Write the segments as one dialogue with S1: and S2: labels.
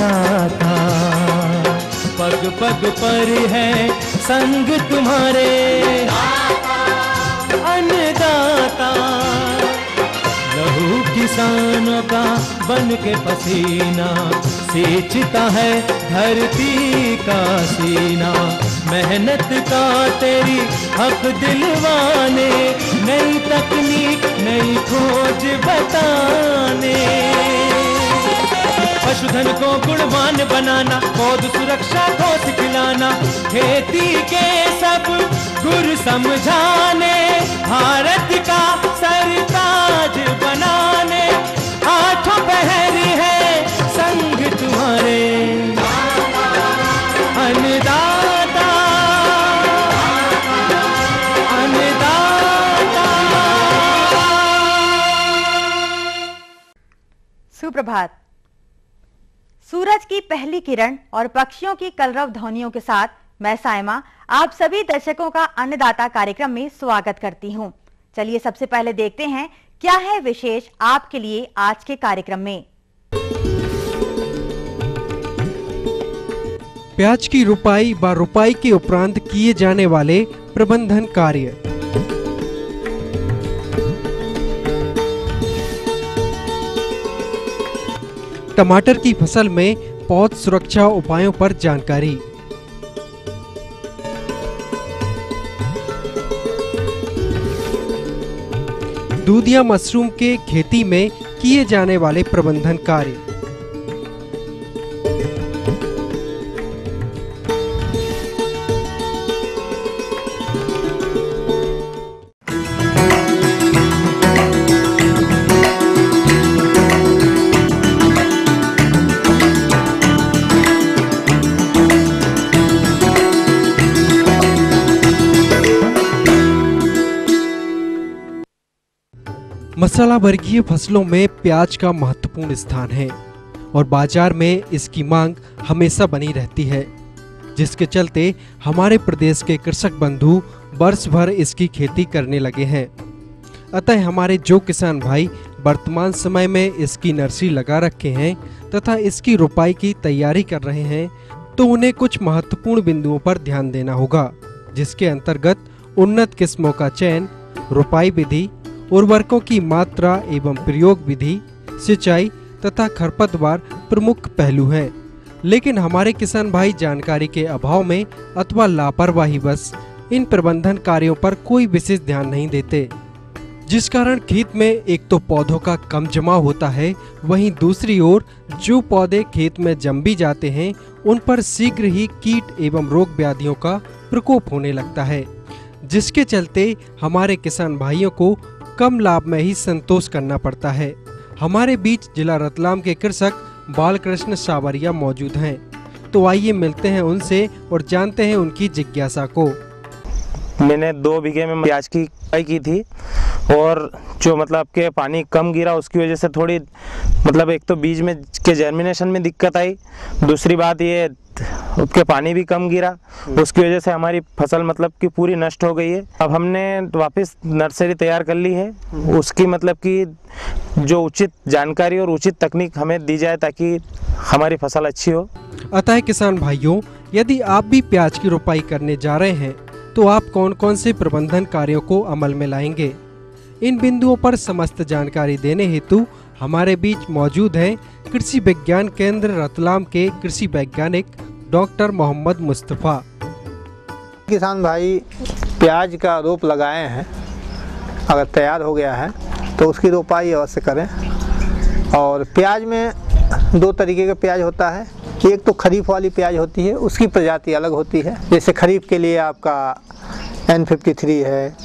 S1: अन्नदाता, पग पग पर है संग तुम्हारे अन्नदाता। लहू किसानों का बन के पसीना सींचता है धरती का सीना। मेहनत का तेरी हक दिलवाने, नई तकनीक नई खोज बताने। पशुधन को गुणवान बनाना, पौध सुरक्षा को सिखलाना, खेती के सब गुर समझाने, भारत का सरताज बनाने। आठों पहर है संग तुम्हारे अन्नदाता, अन्नदाता।
S2: सुप्रभात। सूरज की पहली किरण और पक्षियों की कलरव ध्वनियों के साथ मैं साइमा आप सभी दर्शकों का अन्नदाता कार्यक्रम में स्वागत करती हूं। चलिए सबसे पहले देखते हैं क्या है विशेष आपके लिए आज के कार्यक्रम में।
S3: प्याज की रुपाई व रुपाई के उपरांत किए जाने वाले प्रबंधन कार्य। टमाटर की फसल में पौध सुरक्षा उपायों पर जानकारी। दूधिया मशरूम के खेती में किए जाने वाले प्रबंधन कार्य। मसाला वर्गीय फसलों में प्याज का महत्वपूर्ण स्थान है और बाजार में इसकी मांग हमेशा बनी रहती है, जिसके चलते हमारे प्रदेश के कृषक बंधु वर्ष भर इसकी खेती करने लगे हैं। अतः हमारे जो किसान भाई वर्तमान समय में इसकी नर्सरी लगा रखे हैं तथा इसकी रुपाई की तैयारी कर रहे हैं, तो उन्हें कुछ महत्वपूर्ण बिंदुओं पर ध्यान देना होगा, जिसके अंतर्गत उन्नत किस्मों का चयन, रुपाई विधि, उर्वरकों की मात्रा एवं प्रयोग विधि, सिंचाई तथा खरपतवार प्रमुख पहलू हैं। लेकिन हमारे किसान भाई जानकारी के अभाव में अथवा लापरवाहीवश इन प्रबंधन कार्यों पर कोई विशेष ध्यान नहीं देते, जिस कारण खेत में एक तो पौधों का कम जमाव होता है, वहीं दूसरी ओर जो पौधे खेत में जम भी जाते हैं उन पर शीघ्र ही कीट एवं रोग व्याधियों का प्रकोप होने लगता है, जिसके चलते हमारे किसान भाइयों को कम लाभ में ही संतोष करना पड़ता है। हमारे बीच जिला रतलाम के कृषक बालकृष्ण सावरिया मौजूद हैं, तो आइए मिलते हैं उनसे और जानते हैं उनकी जिज्ञासा को।
S4: मैंने 2 बीघे में प्याज की बुआई की थी और जो मतलब के पानी कम गिरा उसकी वजह से थोड़ी मतलब एक तो बीज में के जर्मिनेशन में दिक्कत आई, दूसरी बात ये उसके पानी भी कम गिरा, उसकी वजह से हमारी फसल मतलब कि पूरी नष्ट हो गई है। अब हमने वापस नर्सरी तैयार कर ली है, उसकी मतलब कि जो उचित जानकारी और उचित तकनीक हमें दी जाए ताकि हमारी फसल अच्छी हो।
S3: अतः किसान भाइयों, यदि आप भी प्याज की रुपाई करने जा रहे हैं तो आप कौन कौन से प्रबंधन कार्यों को अमल में लाएंगे, इन बिंदुओं पर समस्त जानकारी देने हेतु हमारे बीच मौजूद हैं कृषि विज्ञान केंद्र रतलाम के कृषि वैज्ञानिक डॉक्टर मोहम्मद मुस्तफ़ा।
S5: किसान भाई प्याज का रोप लगाए हैं, अगर तैयार हो गया है तो उसकी रोपाई अवश्य करें। और प्याज में 2 तरीके का प्याज होता है, एक तो खरीफ वाली प्याज होती है, उसकी प्रजाति अलग होती है। जैसे खरीफ के लिए आपका N53 है,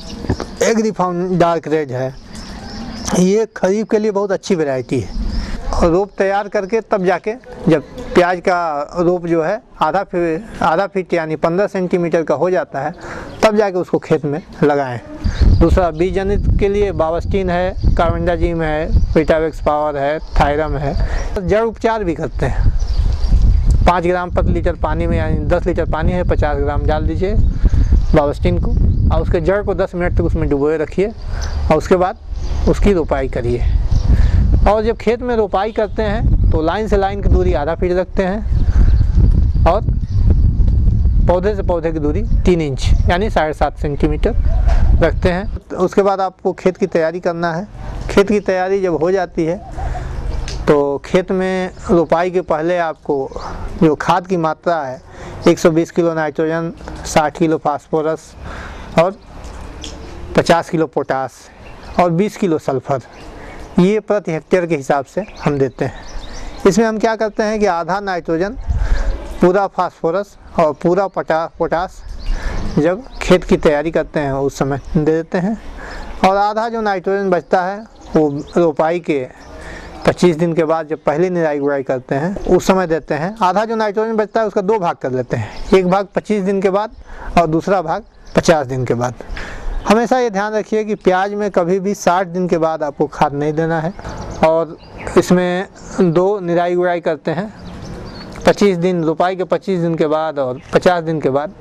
S5: एग्रीफाउंड डार्क रेड है, ये खरीफ के लिए बहुत अच्छी वैरायटी है। और रोप तैयार करके तब जाके जब प्याज का रोप जो है आधा फीट यानी 15 सेंटीमीटर का हो जाता है, तब जाके उसको खेत में लगाएं। दूसरा बीज जनित के लिए बावस्टीन है, कार्बेंडाजिम है, विटावेक्स पावर है, थायरम है। जड़ उपचार भी करते हैं। 5 ग्राम प्रति लीटर पानी में यानी 10 लीटर पानी है 50 ग्राम डाल दीजिए बावस्टीन को और उसके जड़ को 10 मिनट तक उसमें डुबोए रखिए और उसके बाद उसकी रोपाई करिए। और जब खेत में रोपाई करते हैं तो लाइन से लाइन की दूरी आधा फीट रखते हैं और पौधे से पौधे की दूरी 3 इंच यानी 7.5 सेंटीमीटर रखते हैं। उसके बाद आपको खेत की तैयारी करना है। खेत की तैयारी जब हो जाती है तो खेत में रोपाई के पहले आपको जो खाद की मात्रा है 120 किलो नाइट्रोजन, 60 किलो फास्फोरस और 50 किलो पोटास और 20 किलो सल्फर, ये प्रति हेक्टेयर के हिसाब से हम देते हैं। इसमें हम क्या करते हैं कि आधा नाइट्रोजन, पूरा फास्फोरस और पूरा पोटास जब खेत की तैयारी करते हैं उस समय दे देते हैं, और आधा जो नाइट्रोजन बचता है वो रोपाई के 25 दिन के बाद जब पहली निराई गुड़ाई करते हैं उस समय देते हैं। आधा जो नाइट्रोजन बचता है उसका 2 भाग कर लेते हैं, एक भाग 25 दिन के बाद और दूसरा भाग 50 दिन के बाद। हमेशा ये ध्यान रखिए कि प्याज में कभी भी 60 दिन के बाद आपको खाद नहीं देना है, और इसमें 2 निराई गुड़ाई करते हैं, 25 दिन रोपाई के 25 दिन के बाद और 50 दिन के बाद।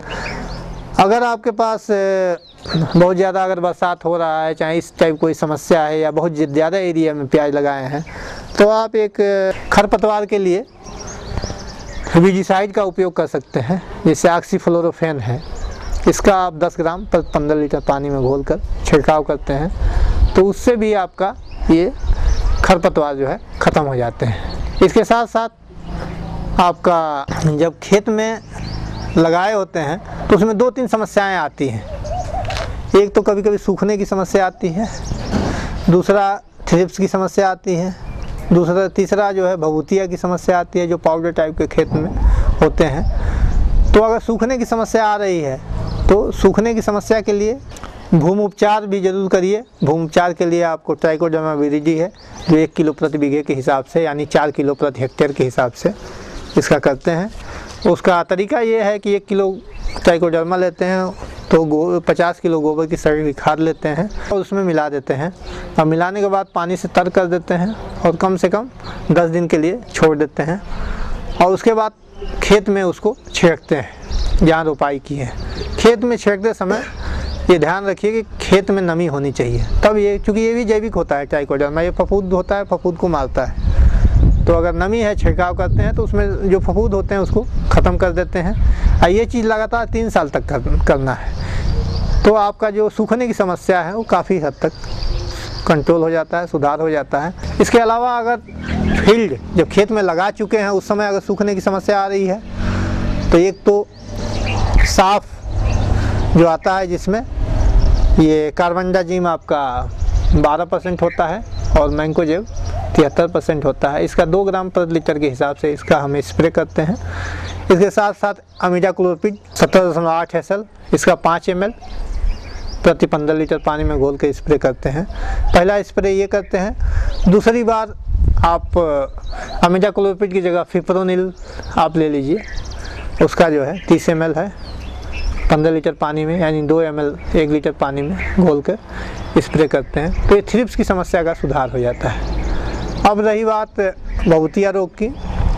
S5: अगर आपके पास बहुत ज़्यादा अगर बरसात हो रहा है, चाहे इस टाइप कोई समस्या है या बहुत ज़्यादा एरिया में प्याज लगाए हैं, तो आप एक खरपतवार के लिए विजिसाइड का उपयोग कर सकते हैं, जैसे ऑक्सीफ्लोरोफेन है। इसका आप 10 ग्राम पर 15 लीटर पानी में घोलकर छिड़काव करते हैं, तो उससे भी आपका ये खरपतवार जो है ख़त्म हो जाते हैं। इसके साथ साथ आपका जब खेत में लगाए होते हैं तो उसमें 2-3 समस्याएं आती हैं। एक तो कभी कभी सूखने की समस्या आती है, दूसरा थ्रिप्स की समस्या आती है, तीसरा जो है भभूतिया की समस्या आती है, जो पाउडर टाइप के खेत में होते हैं। तो अगर सूखने की समस्या आ रही है तो सूखने की समस्या के लिए भूमि उपचार भी जरूर करिए। भूमि उपचार के लिए आपको ट्राइकोडर्मा विरिडी है जो 1 किलो प्रति बीघे के हिसाब से यानी 4 किलो प्रति हेक्टेयर के हिसाब से इसका करते हैं। उसका तरीका ये है कि 1 किलो ट्राइकोडर्मा लेते हैं तो 50 किलो गोबर की सड़ी हुई खाद लेते हैं और उसमें मिला देते हैं, और मिलाने के बाद पानी से तर कर देते हैं और कम से कम 10 दिन के लिए छोड़ देते हैं, और उसके बाद खेत में उसको छिड़कते हैं जहाँ रोपाई की है। खेत में छिड़कते समय ये ध्यान रखिए कि खेत में नमी होनी चाहिए, तब ये, चूँकि ये भी जैविक होता है ट्राइकोडर्मा, ये फफूंद होता है, फफूंद को मारता है। तो अगर नमी है, छिड़काव करते हैं तो उसमें जो फफूंद होते हैं उसको ख़त्म कर देते हैं, और ये चीज़ लगातार 3 साल तक करना है। तो आपका जो सूखने की समस्या है वो काफ़ी हद तक कंट्रोल हो जाता है, सुधार हो जाता है। इसके अलावा अगर फील्ड जब खेत में लगा चुके हैं उस समय अगर सूखने की समस्या आ रही है तो एक तो साफ जो आता है जिसमें ये कार्बनडाजिम आपका 12% होता है और मैंकोजेब 73% होता है, इसका 2 ग्राम प्रति लीटर के हिसाब से इसका हम स्प्रे करते हैं। इसके साथ साथ अमीडाक्लोपिड 17.8 SL, इसका 5 ml प्रति 15 लीटर पानी में घोल के स्प्रे करते हैं। पहला स्प्रे ये करते हैं। दूसरी बार आप अमीडाक्लोपिड की जगह फिप्रोनिल आप ले लीजिए, उसका जो है 30 ml है, 15 लीटर पानी में यानी 2 ml 1 लीटर पानी में घोल कर स्प्रे करते हैं। तो ये थ्रिप्स की समस्या का सुधार हो जाता है। अब रही बात भभूतिया रोग की,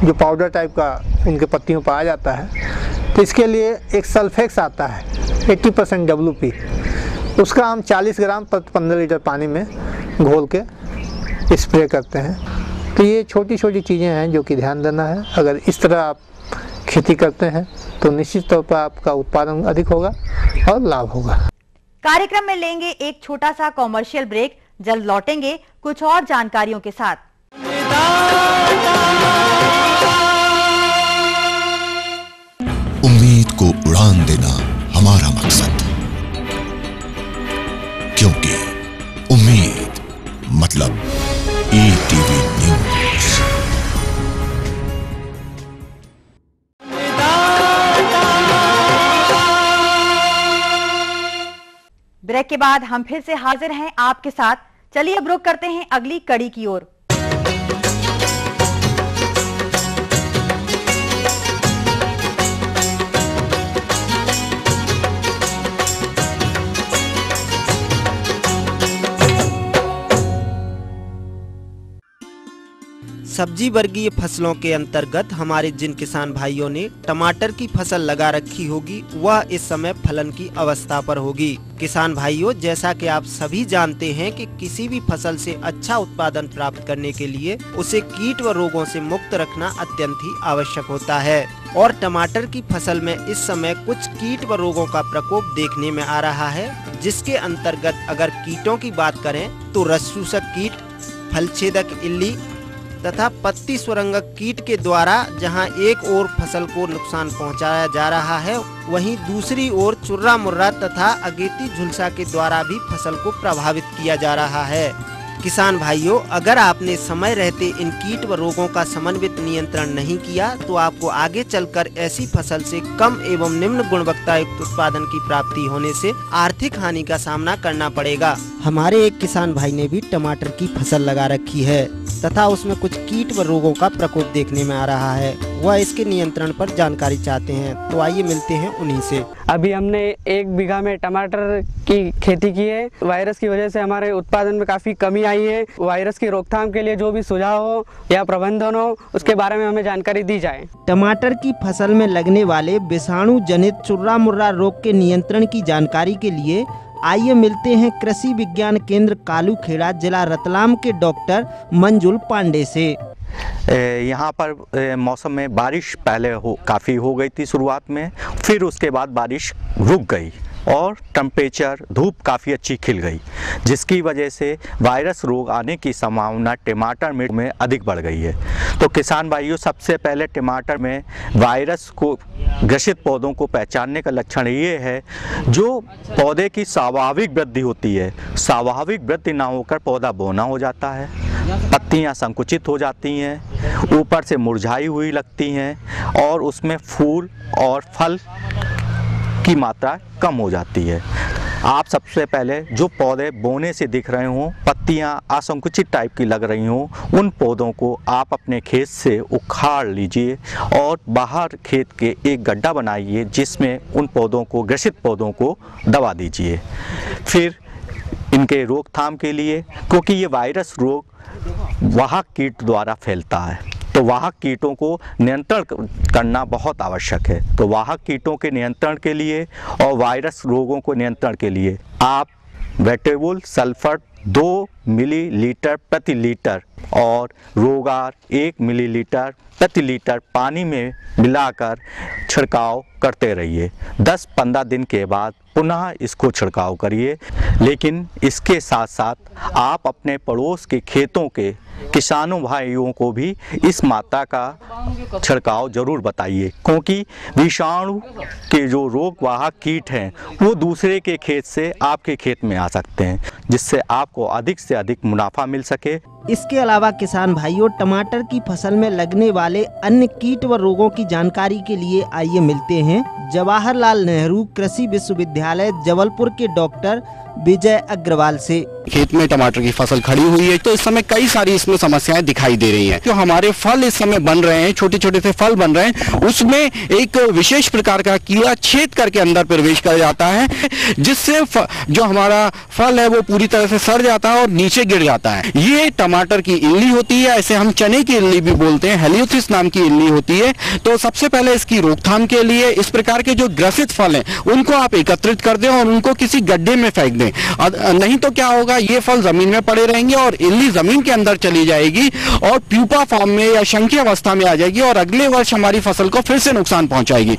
S5: जो पाउडर टाइप का उनके पत्तियों पर आ जाता है, तो इसके लिए एक सल्फेक्स आता है 80% WP, उसका हम 40 ग्राम प्रति 15 लीटर पानी में घोल के स्प्रे करते हैं। तो ये छोटी छोटी चीज़ें हैं जो कि ध्यान देना है। अगर इस तरह आप खेती करते हैं तो निश्चित तौर पर आपका उत्पादन अधिक होगा और लाभ होगा।
S2: कार्यक्रम में लेंगे एक छोटा सा कॉमर्शियल ब्रेक, जल्द लौटेंगे कुछ और जानकारियों के साथ।
S6: उम्मीद को उड़ान देना हमारा मकसद, क्योंकि उम्मीद मतलब ETV न्यूज़।
S2: ब्रेक के बाद हम फिर से हाजिर हैं आपके साथ। चलिए अब रुक करते हैं अगली कड़ी की ओर।
S7: सब्जी वर्गीय फसलों के अंतर्गत हमारे जिन किसान भाइयों ने टमाटर की फसल लगा रखी होगी वह इस समय फलन की अवस्था पर होगी। किसान भाइयों, जैसा कि आप सभी जानते हैं कि किसी भी फसल से अच्छा उत्पादन प्राप्त करने के लिए उसे कीट व रोगों से मुक्त रखना अत्यंत ही आवश्यक होता है और टमाटर की फसल में इस समय कुछ कीट व रोगों का प्रकोप देखने में आ रहा है, जिसके अंतर्गत अगर कीटों की बात करें तो रस चूसक कीट, फल छेदक इल्ली तथा पत्ती सुरंगक कीट के द्वारा जहां एक ओर फसल को नुकसान पहुंचाया जा रहा है, वहीं दूसरी ओर चुर्रा मुर्रा तथा अगेती झुलसा के द्वारा भी फसल को प्रभावित किया जा रहा है। किसान भाइयों, अगर आपने समय रहते इन कीट व रोगों का समन्वित नियंत्रण नहीं किया तो आपको आगे चलकर ऐसी फसल से कम एवं निम्न गुणवत्ता युक्त उत्पादन की प्राप्ति होने से आर्थिक हानि का सामना करना पड़ेगा। हमारे एक किसान भाई ने भी टमाटर की फसल लगा रखी है तथा उसमें कुछ कीट व रोगों का प्रकोप देखने में आ रहा है। वह इसके नियंत्रण पर जानकारी चाहते हैं, तो आइए मिलते हैं उन्हीं से।
S8: अभी हमने 1 बीघा में टमाटर की खेती की है। वायरस की वजह से हमारे उत्पादन में काफ़ी कमी आई है। वायरस की रोकथाम के लिए जो भी सुझाव हो या प्रबंधन हो, उसके बारे में हमें जानकारी दी जाए।
S7: टमाटर की फसल में लगने वाले विषाणु जनित चुर्रा मुर्रा रोग के नियंत्रण की जानकारी के लिए आइए मिलते हैं कृषि विज्ञान केंद्र कालूखेड़ा, जिला रतलाम के डॉक्टर मंजुल पांडे से।
S9: यहाँ पर मौसम में बारिश पहले काफ़ी हो गई थी शुरुआत में, फिर उसके बाद बारिश रुक गई और टेम्परेचर धूप काफ़ी अच्छी खिल गई, जिसकी वजह से वायरस रोग आने की संभावना टमाटर में अधिक बढ़ गई है। तो किसान भाइयों, सबसे पहले टमाटर में वायरस को ग्रसित पौधों को पहचानने का लक्षण ये है, जो पौधे की स्वाभाविक वृद्धि होती है, स्वाभाविक वृद्धि ना होकर पौधा बौना हो जाता है, पत्तियां संकुचित हो जाती हैं, ऊपर से मुरझाई हुई लगती हैं और उसमें फूल और फल की मात्रा कम हो जाती है। आप सबसे पहले जो पौधे बोने से दिख रहे हों, पत्तियां असंकुचित टाइप की लग रही हों, उन पौधों को आप अपने खेत से उखाड़ लीजिए और बाहर खेत के एक गड्ढा बनाइए, जिसमें उन पौधों को, ग्रसित पौधों को दबा दीजिए। फिर इनके रोकथाम के लिए, क्योंकि ये वायरस रोग वाहक कीट द्वारा फैलता है, तो वाहक कीटों को नियंत्रण करना बहुत आवश्यक है। तो वाहक कीटों के नियंत्रण के लिए और वायरस रोगों को नियंत्रण के लिए आप वेटेबुल सल्फर 2 मिलीलीटर प्रति लीटर और रोगार 1 मिलीलीटर प्रति लीटर पानी में मिलाकर छिड़काव करते रहिए। 10-15 दिन के बाद पुनः इसको छिड़काव करिए। लेकिन इसके साथ साथ आप अपने पड़ोस के खेतों के किसानों भाइयों को भी इस मात्रा का छिड़काव जरूर बताइए, क्योंकि विषाणु के जो रोग वाहक कीट हैं वो दूसरे के खेत से आपके खेत में आ सकते हैं, जिससे आपको अधिक से अधिक मुनाफा मिल सके।
S7: इसके अलावा किसान भाइयों, टमाटर की फसल में लगने वाले अन्य कीट व रोगों की जानकारी के लिए आइए मिलते हैं जवाहरलाल नेहरू कृषि विश्वविद्यालय जबलपुर के डॉक्टर विजय अग्रवाल से।
S10: खेत में टमाटर की फसल खड़ी हुई है, तो इस समय कई सारी इसमें समस्याएं दिखाई दे रही हैं। जो हमारे फल इस समय बन रहे हैं, छोटे छोटे से फल बन रहे हैं, उसमें एक विशेष प्रकार का कीड़ा छेद करके अंदर प्रवेश कर जाता है, जिससे जो हमारा फल है वो पूरी तरह से सड़ जाता है और नीचे गिर जाता है। ये टमाटर की इल्ली होती है, ऐसे हम चने की इल्ली भी बोलते हैं, हेलियोथिस नाम की इल्ली होती है। तो सबसे पहले इसकी रोकथाम के लिए इस प्रकार के जो ग्रसित फल हैं उनको आप एकत्रित कर दें और उनको किसी गड्ढे में फेंक दें। नहीं तो क्या होगा, ये फल जमीन में पड़े रहेंगे और इल्ली जमीन के अंदर चली जाएगी और प्यूपा फॉर्म में या शंकी अवस्था में आ जाएगी और अगले वर्ष हमारी फसल को फिर से नुकसान पहुंचाएगी।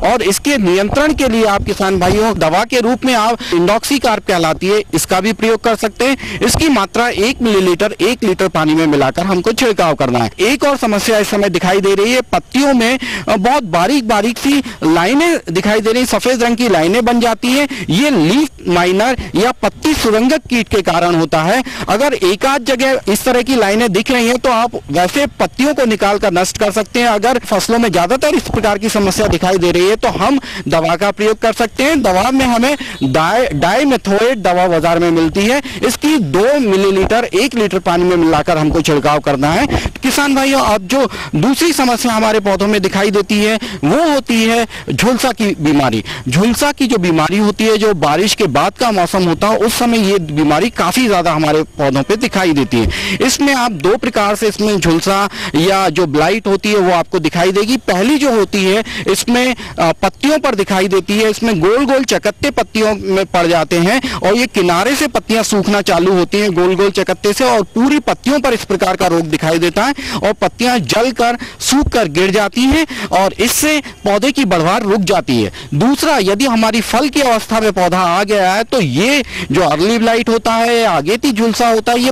S10: और इसके नियंत्रण के लिए आप किसान भाइयों, दवा के रूप में आप इंडॉक्सीकार्प कहलाती है, इसका भी प्रयोग कर सकते हैं। इसकी मात्रा 1 मिलीलीटर 1 लीटर पानी में मिलाकर हमको छिड़काव करना है। एक और समस्या इस समय दिखाई दे रही है, पत्तियों में बहुत बारीक बारीक सी लाइनें दिखाई दे रही, सफेद रंग की लाइनें बन जाती है। ये लीफ माइनर या पत्ती सुरंगक कीट के कारण होता है। अगर एक आध जगह इस तरह की लाइनें दिख रही हैं तो आप वैसे पत्तियों को निकालकर नष्ट कर सकते हैं। अगर फसलों में ज्यादातर इस प्रकार की समस्या दिखाई दे रही है तो हम दवा का प्रयोग कर सकते हैं। दवा में हमें डाइमेथोएट दवा बाजार में मिलती है, इसकी 2 मिलीलीटर 1 लीटर पानी में मिलाकर हमको छिड़काव करना है। किसान भाइयों, अब जो दूसरी समस्या हमारे पौधों में दिखाई देती है वो होती है झुलसा की बीमारी। झुलसा की जो बीमारी होती है, जो बारिश के बाद का मौसम होता है उस समय ये बीमारी काफी ज्यादा हमारे पौधों पे दिखाई देती है। इसमें आप दो प्रकार से इसमें झुलसा या जो ब्लाइट होती है वो आपको दिखाई देगी। पहली जो होती है इसमें पत्तियों पर दिखाई देती है, इसमें गोल गोल चकत्ते पत्तियों में पड़ जाते हैं और ये किनारे से पत्तियां सूखना चालू होती हैं गोल गोल चकत्ते से, और पूरी पत्तियों पर इस प्रकार का रोग दिखाई देता है और पत्तियां जलकर सूखकर गिर जाती हैं और इससे पौधे की बढ़वार रुक जाती है। दूसरा, यदि हमारी फल की अवस्था में पौधा आ गया है तो ये जो अर्ली ब्लाइट होता है, आगेती झुलसा होता है, ये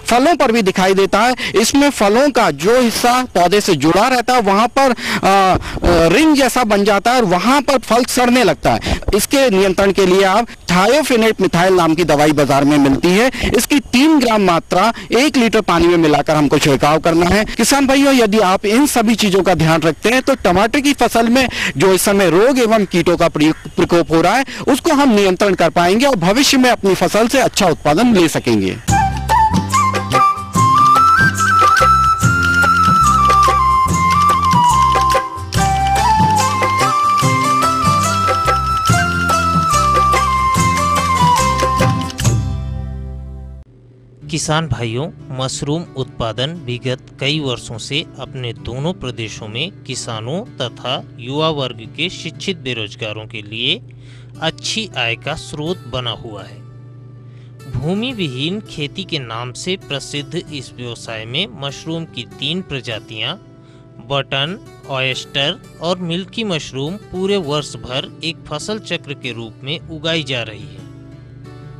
S10: फलों पर भी दिखाई देता है। इसमें फलों का जो हिस्सा पौधे से जुड़ा रहता है वहां पर रिंग जैसा बन जाता है और वहां पर फल सड़ने लगता है। इसके नियंत्रण के लिए आप थायोफेनेट मिथाइल नाम की दवाई बाजार में मिलती है। इसकी 3 ग्राम मात्रा 1 लीटर पानी में मिलाकर हमको छिड़काव करना है। किसान भाइयों, यदि आप इन सभी चीजों का ध्यान रखते हैं तो टमाटर की फसल में जो इस समय रोग एवं कीटों का प्रकोप हो रहा है उसको हम नियंत्रण कर पाएंगे और भविष्य में अपनी फसल से अच्छा उत्पादन ले सकेंगे।
S11: किसान भाइयों, मशरूम उत्पादन विगत कई वर्षों से अपने दोनों प्रदेशों में किसानों तथा युवा वर्ग के शिक्षित बेरोजगारों के लिए अच्छी आय का स्रोत बना हुआ है। भूमि विहीन खेती के नाम से प्रसिद्ध इस व्यवसाय में मशरूम की 3 प्रजातियां बटन, ऑयस्टर और मिल्की मशरूम पूरे वर्ष भर एक फसल चक्र के रूप में उगाई जा रही है।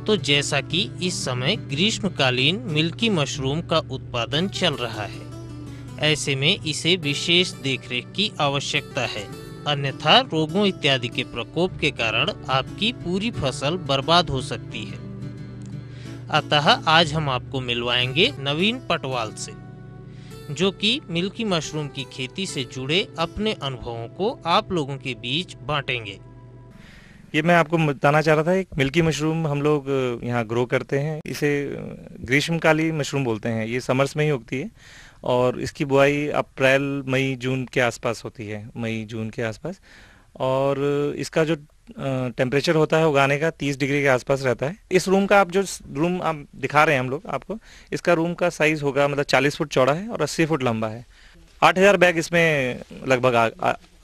S11: तो जैसा कि इस समय ग्रीष्मकालीन मिल्की मशरूम का उत्पादन चल रहा है, ऐसे में इसे विशेष देखरेख की आवश्यकता है, अन्यथा रोगों इत्यादि के प्रकोप के कारण आपकी पूरी फसल बर्बाद हो सकती है। अतः आज हम आपको मिलवाएंगे नवीन पटवाल से, जो कि मिल्की मशरूम की खेती से जुड़े अपने अनुभवों को आप लोगों के बीच बांटेंगे।
S4: ये मैं आपको बताना चाह रहा था, एक मिल्की मशरूम हम लोग यहाँ ग्रो करते हैं। इसे ग्रीष्मकालीन मशरूम बोलते हैं। ये समर्स में ही उगती है और इसकी बुआई अप्रैल मई जून के आसपास होती है, मई जून के आसपास। और इसका जो टेम्परेचर होता है उगाने का 30 डिग्री के आसपास रहता है। इस रूम का आप जो रूम आप दिखा रहे हैं हम लोग आपको, इसका रूम का साइज होगा मतलब 40 फुट चौड़ा है और 80 फुट लंबा है। 8000 बैग इसमें लगभग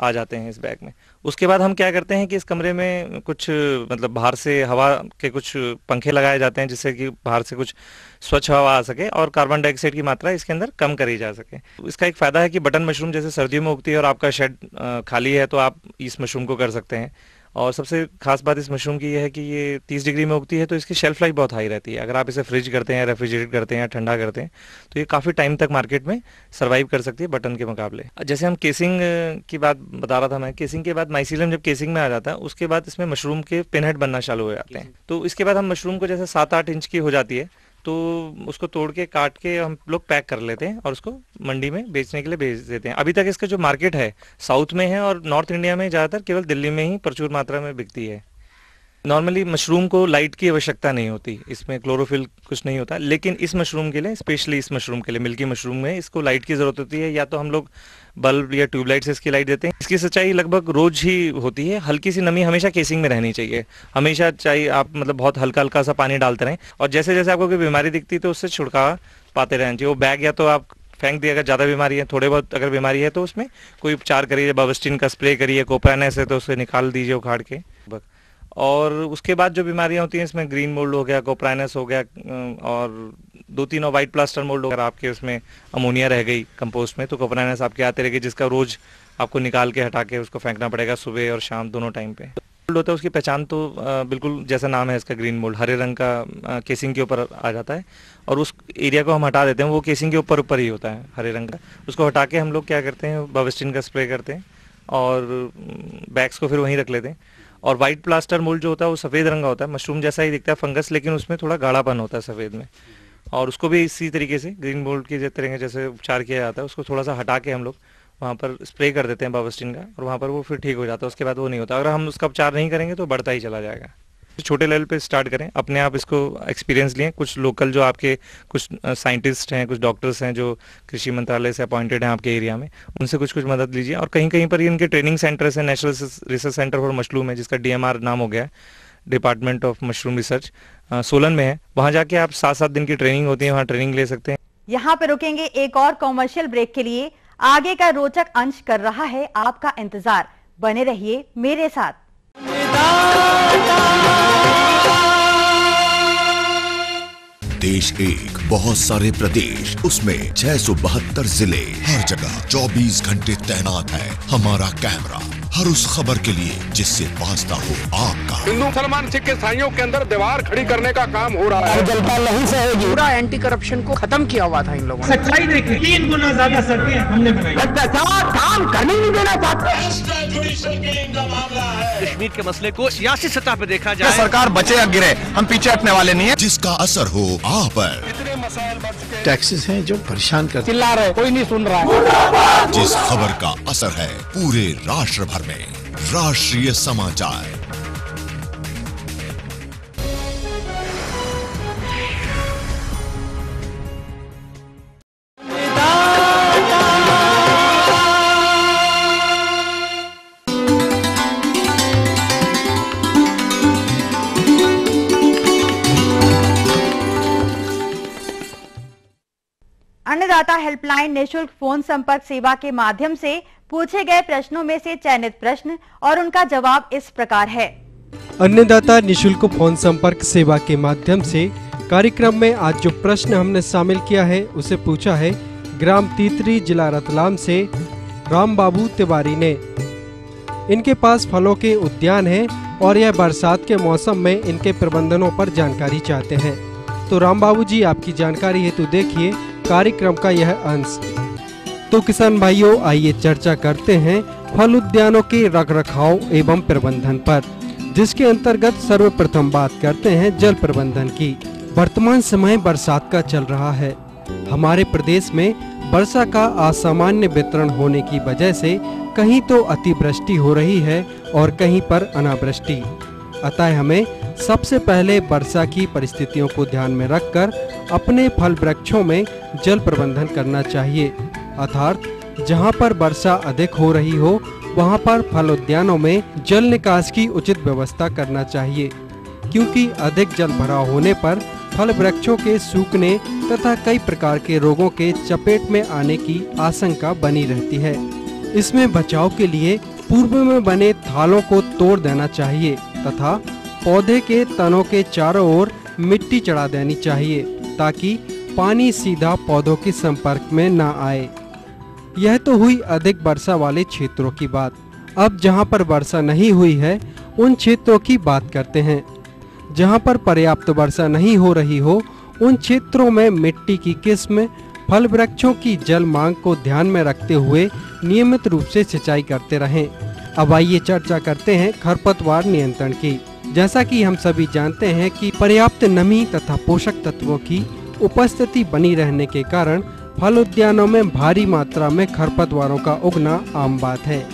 S4: आ जाते हैं इस बैग में। उसके बाद हम क्या करते हैं कि इस कमरे में कुछ मतलब बाहर से हवा के कुछ पंखे लगाए जाते हैं जिससे कि बाहर से कुछ स्वच्छ हवा आ सके और कार्बन डाइऑक्साइड की मात्रा इसके अंदर कम करी जा सके। इसका एक फ़ायदा है कि बटन मशरूम जैसे सर्दियों में उगती है और आपका शेड खाली है तो आप इस मशरूम को कर सकते हैं। और सबसे खास बात इस मशरूम की ये है कि ये 30 डिग्री में उगती है तो इसकी शेल्फ लाइफ बहुत हाई रहती है। अगर आप इसे फ्रिज करते हैं, रेफ्रिजरेट करते हैं या ठंडा करते हैं तो ये काफ़ी टाइम तक मार्केट में सर्वाइव कर सकती है बटन के मुकाबले। जैसे हम केसिंग की बात बता रहा था मैं, केसिंग के बाद माइसीलियम जब केसिंग में आ जाता है उसके बाद इसमें मशरूम के पिनहेड बनना चालू हो जाते हैं। तो इसके बाद हम मशरूम को जैसे 7-8 इंच की हो जाती है तो उसको तोड़ के काट के हम लोग पैक कर लेते हैं और उसको मंडी में बेचने के लिए भेज देते हैं। अभी तक इसका जो मार्केट है साउथ में है और नॉर्थ इंडिया में ज़्यादातर केवल दिल्ली में ही प्रचुर मात्रा में बिकती है। नॉर्मली मशरूम को लाइट की आवश्यकता नहीं होती, इसमें क्लोरोफिल कुछ नहीं होता, लेकिन इस मशरूम के लिए, स्पेशली इस मशरूम के लिए, मिल्की मशरूम में इसको लाइट की ज़रूरत होती है। या तो हम लोग बल्ब या ट्यूबलाइट से इसकी लाइट देते हैं। इसकी सिंचाई लगभग रोज ही होती है। हल्की सी नमी हमेशा केसिंग में रहनी चाहिए, हमेशा चाहिए। आप मतलब बहुत हल्का हल्का सा पानी डालते रहें और जैसे जैसे आपको कोई बीमारी दिखती है तो उससे छिड़काव पाते रहना चाहिए। वो बैग या तो आप फेंक दिए अगर ज़्यादा बीमारी है, थोड़े बहुत अगर बीमारी है तो उसमें कोई उपचार करिए, बावस्टिन का स्प्रे करिए, कोप्रानेस है तो उसे निकाल दीजिए उखाड़ के। और उसके बाद जो बीमारियां होती हैं इसमें ग्रीन मोल्ड हो गया, कोप्रानेस हो गया और 2-3 और वाइट प्लास्टर मोल्ड। अगर आपके उसमें अमोनिया रह गई कंपोस्ट में तो कोप्रानेस आपके आते रहेगी, जिसका रोज आपको निकाल के हटा के उसको फेंकना पड़ेगा सुबह और शाम दोनों टाइम पे। मोल्ड होता है उसकी पहचान तो बिल्कुल जैसा नाम है इसका, ग्रीन मोल्ड, हरे रंग का केसिंग के ऊपर आ जाता है और उस एरिया को हम हटा देते हैं। वो केसिंग के ऊपर ही होता है हरे रंग का। उसको हटा के हम लोग क्या करते हैं, बावस्टिन का स्प्रे करते हैं और बैग्स को फिर वहीं रख लेते हैं। और वाइट प्लास्टर मोल्ड जो होता है वो सफ़ेद रंग का होता है, मशरूम जैसा ही दिखता है फंगस, लेकिन उसमें थोड़ा गाढ़ापन होता है सफ़ेद में। और उसको भी इसी तरीके से ग्रीन मोल्ड की तरह जैसे उपचार किया जाता है, उसको थोड़ा सा हटा के हम लोग वहाँ पर स्प्रे कर देते हैं बावस्टिन का और वहाँ पर वो फिर ठीक हो जाता है। उसके बाद वो नहीं होता। अगर हम उसका उपचार नहीं करेंगे तो बढ़ता ही चला जाएगा।
S12: छोटे लेवल पे स्टार्ट करें, अपने आप इसको एक्सपीरियंस लें। कुछ लोकल जो आपके कुछ साइंटिस्ट हैं, कुछ डॉक्टर्स हैं जो कृषि मंत्रालय से अपॉइंटेड हैं आपके एरिया में, उनसे कुछ मदद लीजिए। और कहीं कहीं पर इनके ट्रेनिंग सेंटर्स हैं, national research centre for mushroom है जिसका DMR नाम हो गया है, department of mushroom research, Solan में है। वहाँ जाके आप 7-7 दिन की ट्रेनिंग होती है, वहाँ ट्रेनिंग ले सकते हैं।
S2: यहाँ पे रुकेंगे एक और कॉमर्शियल ब्रेक के लिए। आगे का रोचक अंश कर रहा है आपका इंतजार, बने रहिए मेरे साथ।
S6: देश एक, बहुत सारे प्रदेश, उसमें 672 जिले, हर जगह 24 घंटे तैनात है हमारा कैमरा, हर उस खबर के लिए जिससे वास्ता हो आपका।
S13: हिंदू मुसलमान सिख ईसाइयों के अंदर दीवार खड़ी करने का काम हो रहा है। जलपाल नहीं सहेगी। पूरा एंटी करप्शन को खत्म किया हुआ था इन लोगों ने।
S1: सच्चाई देखिए, 3 गुना ज्यादा सड़कें हमने बनाई।
S13: भ्रष्टाचार काम करने नहीं देना चाहते।
S14: कश्मीर के मसले को सियासी सतह पे देखा जाए,
S6: सरकार बचे या गिरे, हम पीछे हटने वाले नहीं है। जिसका असर हो आप पर।
S15: टैक्सेस हैं जो परेशान करते,
S13: चिल्ला रहे, कोई नहीं सुन रहा है।
S6: जिस खबर का असर है पूरे राष्ट्र भर में, राष्ट्रीय समाचार।
S2: अन्नदाता हेल्पलाइन निःशुल्क फोन संपर्क सेवा के माध्यम से पूछे गए प्रश्नों में से चयनित प्रश्न और उनका जवाब इस प्रकार है।
S3: अन्नदाता निःशुल्क फोन संपर्क सेवा के माध्यम से कार्यक्रम में आज जो प्रश्न हमने शामिल किया है उसे पूछा है ग्राम तीतरी, जिला रतलाम से राम बाबू तिवारी ने। इनके पास फलों के उद्यान है और यह बरसात के मौसम में इनके प्रबंधनों पर जानकारी चाहते हैं। तो राम बाबू जी, आपकी जानकारी हेतु देखिए कार्यक्रम का यह अंश। तो किसान भाइयों, आइए चर्चा करते हैं फल उद्यानों के रखरखाव एवं प्रबंधन पर, जिसके अंतर्गत सर्वप्रथम बात करते हैं जल प्रबंधन की। वर्तमान समय बरसात का चल रहा है। हमारे प्रदेश में वर्षा का असामान्य वितरण होने की वजह से कहीं तो अतिवृष्टि हो रही है और कहीं पर अनावृष्टि। अतः हमें सबसे पहले वर्षा की परिस्थितियों को ध्यान में रखकर अपने फल वृक्षों में जल प्रबंधन करना चाहिए। अर्थात जहां पर वर्षा अधिक हो रही हो वहां पर फल उद्यानों में जल निकास की उचित व्यवस्था करना चाहिए, क्योंकि अधिक जल भराव होने पर फल वृक्षों के सूखने तथा कई प्रकार के रोगों के चपेट में आने की आशंका बनी रहती है। इसमें बचाव के लिए पूर्व में बने थालों को तोड़ देना चाहिए तथा पौधे के तनों के चारों ओर मिट्टी चढ़ा देनी चाहिए ताकि पानी सीधा पौधों के संपर्क में न आए। यह तो हुई अधिक वर्षा वाले क्षेत्रों की बात। अब जहां पर वर्षा नहीं हुई है उन क्षेत्रों की बात करते हैं। जहां पर पर्याप्त वर्षा नहीं हो रही हो उन क्षेत्रों में मिट्टी की किस्म, फल वृक्षों की जल मांग को ध्यान में रखते हुए नियमित रूप से सिंचाई करते रहें। अब आइए चर्चा करते हैं खरपतवार नियंत्रण की। जैसा कि हम सभी जानते हैं कि पर्याप्त नमी तथा पोषक तत्वों की उपस्थिति बनी रहने के कारण फल उद्यानों में भारी मात्रा में खरपतवारों का उगना आम बात है।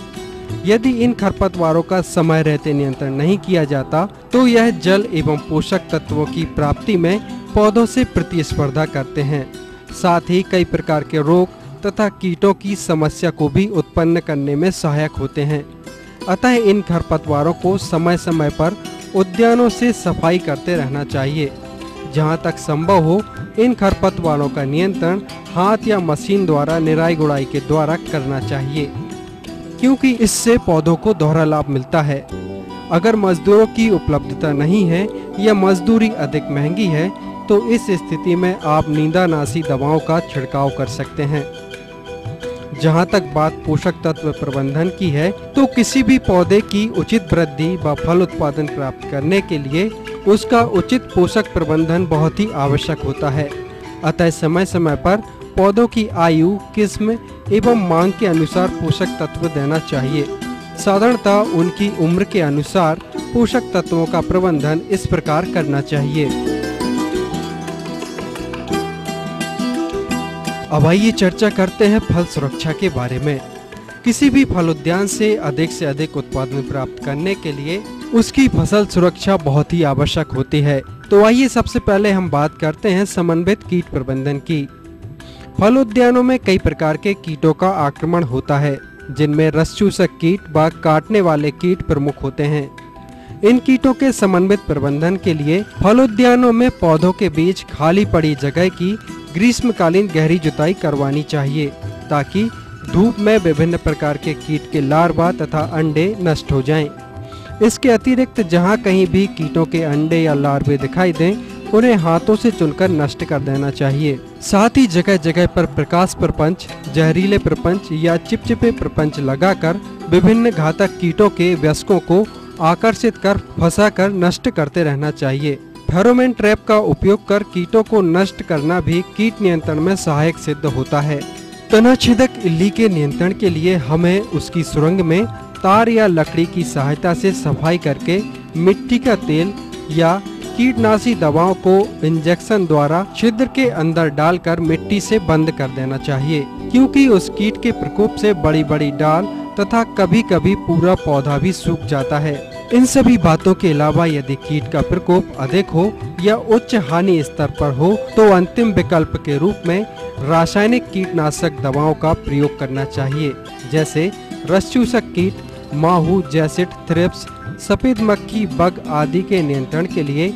S3: यदि इन खरपतवारों का समय रहते नियंत्रण नहीं किया जाता तो यह जल एवं पोषक तत्वों की प्राप्ति में पौधों से प्रतिस्पर्धा करते हैं। साथ ही कई प्रकार के रोग तथा कीटों की समस्या को भी उत्पन्न करने में सहायक होते हैं। अतः इन खरपतवारों को समय समय पर उद्यानों से सफाई करते रहना चाहिए। जहां तक संभव हो इन खरपतवारों का नियंत्रण हाथ या मशीन द्वारा निराई गुड़ाई के द्वारा करना चाहिए, क्योंकि इससे पौधों को दोहरा लाभ मिलता है। अगर मजदूरों की उपलब्धता नहीं है या मजदूरी अधिक महंगी है तो इस स्थिति में आप नींदानाशी दवाओं का छिड़काव कर सकते हैं। जहां तक बात पोषक तत्व प्रबंधन की है तो किसी भी पौधे की उचित वृद्धि व फल उत्पादन प्राप्त करने के लिए उसका उचित पोषक प्रबंधन बहुत ही आवश्यक होता है। अतः समय समय पर पौधों की आयु, किस्म एवं मांग के अनुसार पोषक तत्व देना चाहिए। साधारणतः उनकी उम्र के अनुसार पोषक तत्वों का प्रबंधन इस प्रकार करना चाहिए। अब आइए चर्चा करते हैं फल सुरक्षा के बारे में। किसी भी फल उद्यान से अधिक उत्पादन प्राप्त करने के लिए उसकी फसल सुरक्षा बहुत ही आवश्यक होती है। तो आइए सबसे पहले हम बात करते हैं समन्वित कीट प्रबंधन की। फल उद्यानों में कई प्रकार के कीटों का आक्रमण होता है, जिनमें रस चूसक कीट व काटने वाले कीट प्रमुख होते हैं। इन कीटों के समन्वित प्रबंधन के लिए फल उद्यानों में पौधों के बीच खाली पड़ी जगह की ग्रीष्मकालीन गहरी जुताई करवानी चाहिए, ताकि धूप में विभिन्न प्रकार के कीट के लार्वा तथा अंडे नष्ट हो जाएं। इसके अतिरिक्त जहां कहीं भी कीटों के अंडे या लार्वे दिखाई दें, उन्हें हाथों से चुनकर नष्ट कर देना चाहिए। साथ ही जगह जगह पर प्रकाश प्रपंच, जहरीले प्रपंच या चिपचिपे प्रपंच लगाकर विभिन्न घातक कीटों के वयस्कों को आकर्षित कर फंसाकर नष्ट करते रहना चाहिए। फेरोमोन ट्रैप का उपयोग कर कीटों को नष्ट करना भी कीट नियंत्रण में सहायक सिद्ध होता है। तना छेदक इल्ली के नियंत्रण के लिए हमें उसकी सुरंग में तार या लकड़ी की सहायता से सफाई करके मिट्टी का तेल या कीटनाशी दवाओं को इंजेक्शन द्वारा छिद्र के अंदर डालकर मिट्टी से बंद कर देना चाहिए, क्योंकि उस कीट के प्रकोप से बड़ी बड़ी डाल तथा कभी कभी पूरा पौधा भी सूख जाता है। इन सभी बातों के अलावा यदि कीट का प्रकोप अधिक हो या उच्च हानि स्तर पर हो, तो अंतिम विकल्प के रूप में रासायनिक कीटनाशक दवाओं का प्रयोग करना चाहिए, जैसे रस चूसक कीट, माहू, जैसिड, थ्रिप्स, सफेद मक्खी, बग आदि के नियंत्रण के लिए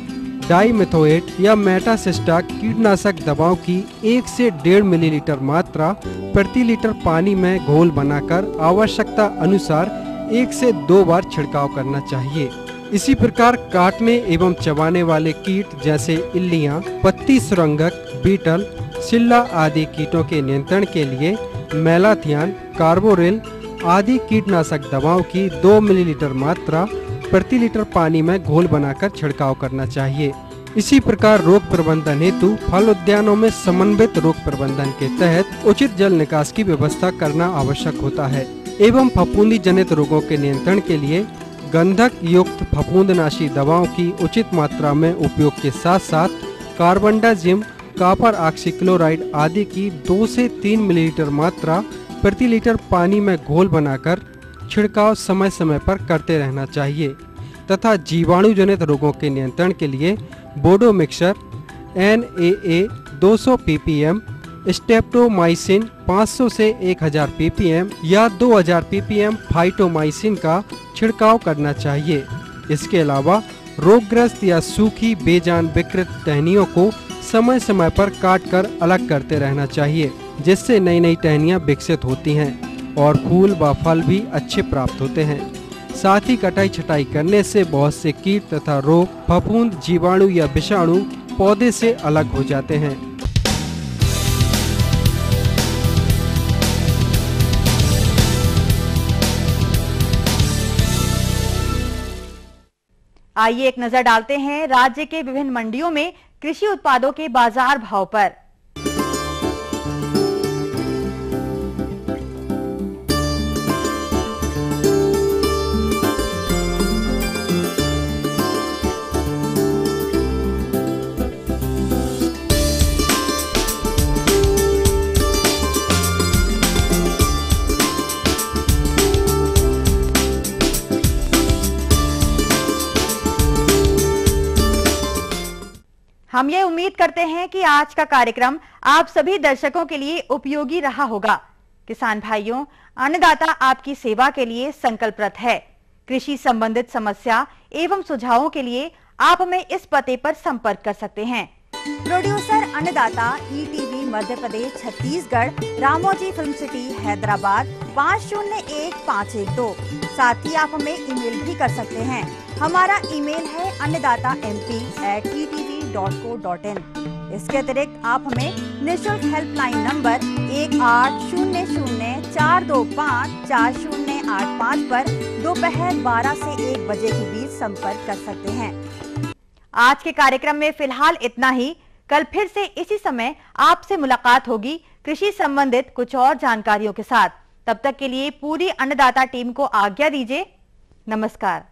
S3: डाइमेथोएट या मेटासिस्टाक कीटनाशक दवाओं की 1 से 1.5 मिलीलीटर मात्रा प्रति लीटर पानी में घोल बनाकर आवश्यकता अनुसार 1 से 2 बार छिड़काव करना चाहिए। इसी प्रकार काटने एवं चबाने वाले कीट जैसे इल्लियां, पत्ती सुरंगक, बीटल, सिल्ला आदि कीटों के नियंत्रण के लिए मेलाथियान, कार्बोरिल आदि कीटनाशक दवाओं की 2 मिलीलीटर मात्रा प्रति लीटर पानी में घोल बनाकर छिड़काव करना चाहिए। इसी प्रकार रोग प्रबंधन हेतु फल उद्यानों में समन्वित रोग प्रबंधन के तहत उचित जल निकास की व्यवस्था करना आवश्यक होता है एवं फफूंदी जनित रोगों के नियंत्रण के लिए गंधक युक्त फफूंदनाशी दवाओं की उचित मात्रा में उपयोग के साथ साथ कार्बेंडाजिम, कॉपर ऑक्सीक्लोराइड आदि की 2 से 3 मिलीलीटर मात्रा प्रति लीटर पानी में घोल बनाकर छिड़काव समय समय पर करते रहना चाहिए तथा जीवाणु जनित रोगों के नियंत्रण के लिए Bodo mixer, NAA 200 ppm, streptomycin 500 से 1000 ppm या 2000 ppm फाइटोमाइसिन का छिड़काव करना चाहिए। इसके अलावा रोगग्रस्त या सूखी बेजान विकृत टहनियों को समय समय पर काटकर अलग करते रहना चाहिए, जिससे नई नई टहनियाँ विकसित होती हैं और फूल व फल भी अच्छे प्राप्त होते हैं। साथ ही कटाई छटाई करने से बहुत से कीट तथा रोग, फफूंद, जीवाणु या विषाणु पौधे से अलग हो जाते हैं।
S2: आइए एक नजर डालते हैं राज्य के विभिन्न मंडियों में कृषि उत्पादों के बाजार भाव पर। हम ये उम्मीद करते हैं कि आज का कार्यक्रम आप सभी दर्शकों के लिए उपयोगी रहा होगा। किसान भाइयों, अन्नदाता आपकी सेवा के लिए संकल्परत है। कृषि संबंधित समस्या एवं सुझावों के लिए आप हमें इस पते पर संपर्क कर सकते हैं। प्रोड्यूसर अन्नदाता, ETV Madhya Pradesh Chhattisgarh, Ramoji film city Hyderabad 501512। साथ ही आप हमें ईमेल भी कर सकते हैं। हमारा ईमेल है annadatamp@ettv.co.in। इसके अतिरिक्त आप हमें निःशुल्क हेल्पलाइन नंबर 1800425408 पर दोपहर 12 से 1 बजे के बीच संपर्क कर सकते हैं। आज के कार्यक्रम में फिलहाल इतना ही। कल फिर से इसी समय आपसे मुलाकात होगी कृषि संबंधित कुछ और जानकारियों के साथ। तब तक के लिए पूरी अन्नदाता टीम को आज्ञा दीजिए। नमस्कार।